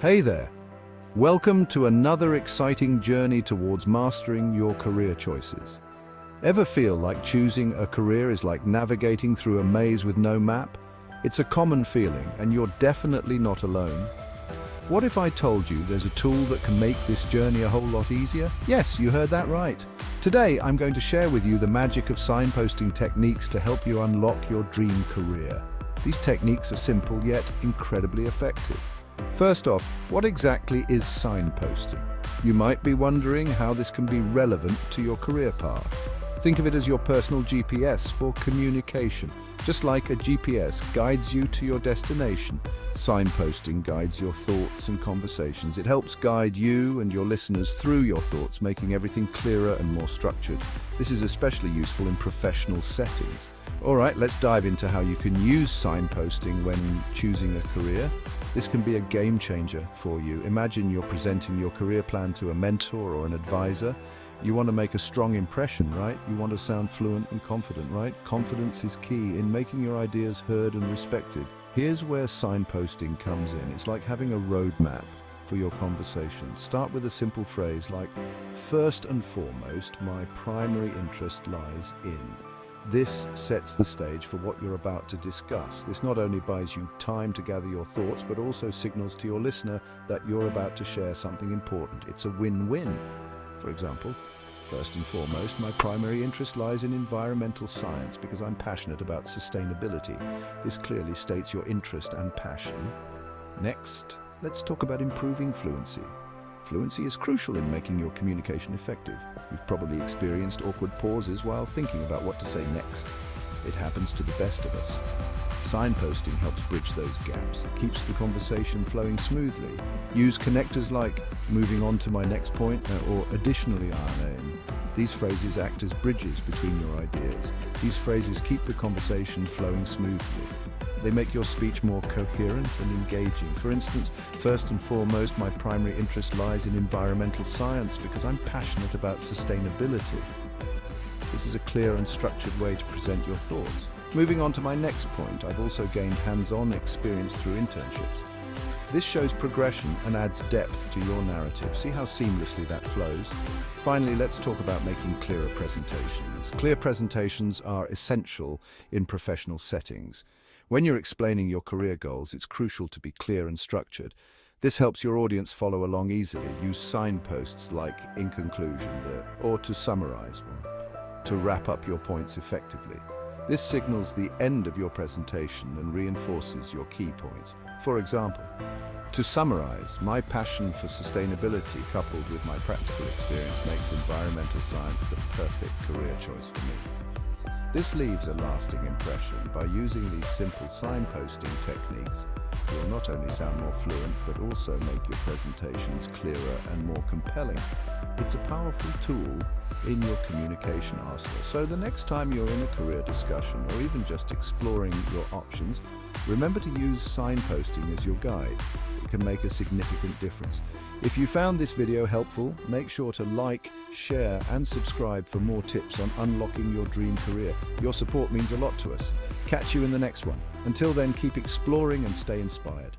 Hey there! Welcome to another exciting journey towards mastering your career choices. Ever feel like choosing a career is like navigating through a maze with no map? It's a common feeling, and you're definitely not alone. What if I told you there's a tool that can make this journey a whole lot easier? Yes, you heard that right. Today, I'm going to share with you the magic of signposting techniques to help you unlock your dream career. These techniques are simple yet incredibly effective. First off, what exactly is signposting? You might be wondering how this can be relevant to your career path. Think of it as your personal GPS for communication. Just like a GPS guides you to your destination, signposting guides your thoughts and conversations. It helps guide you and your listeners through your thoughts, making everything clearer and more structured. This is especially useful in professional settings. All right, let's dive into how you can use signposting when choosing a career. This can be a game changer for you. Imagine you're presenting your career plan to a mentor or an advisor. You want to make a strong impression, right? You want to sound fluent and confident, right? Confidence is key in making your ideas heard and respected. Here's where signposting comes in. It's like having a roadmap for your conversation. Start with a simple phrase like, "First and foremost, my primary interest lies in." This sets the stage for what you're about to discuss. This not only buys you time to gather your thoughts, but also signals to your listener that you're about to share something important. It's a win-win. For example, "First and foremost, my primary interest lies in environmental science because I'm passionate about sustainability." This clearly states your interest and passion. Next, let's talk about improving fluency. Fluency is crucial in making your communication effective. You've probably experienced awkward pauses while thinking about what to say next. It happens to the best of us. Signposting helps bridge those gaps. It keeps the conversation flowing smoothly. Use connectors like "moving on to my next point" or "additionally RNA." These phrases act as bridges between your ideas. These phrases keep the conversation flowing smoothly. They make your speech more coherent and engaging. For instance, "First and foremost, my primary interest lies in environmental science because I'm passionate about sustainability." This is a clear and structured way to present your thoughts. Moving on to my next point, I've also gained hands-on experience through internships. This shows progression and adds depth to your narrative. See how seamlessly that flows? Finally, let's talk about making clearer presentations. Clear presentations are essential in professional settings. When you're explaining your career goals, it's crucial to be clear and structured. This helps your audience follow along easily. Use signposts like "in conclusion" or "to summarize" to wrap up your points effectively. This signals the end of your presentation and reinforces your key points. For example, "To summarize, my passion for sustainability coupled with my practical experience makes environmental science the perfect career choice for me." This leaves a lasting impression. By using these simple signposting techniques, you'll not only sound more fluent, but also make your presentations clearer and more compelling. It's a powerful tool in your communication arsenal. So the next time you're in a career discussion or even just exploring your options, remember to use signposting as your guide. It can make a significant difference. If you found this video helpful, make sure to like, share, and subscribe for more tips on unlocking your dream career. Your support means a lot to us. Catch you in the next one. Until then, keep exploring and stay inspired.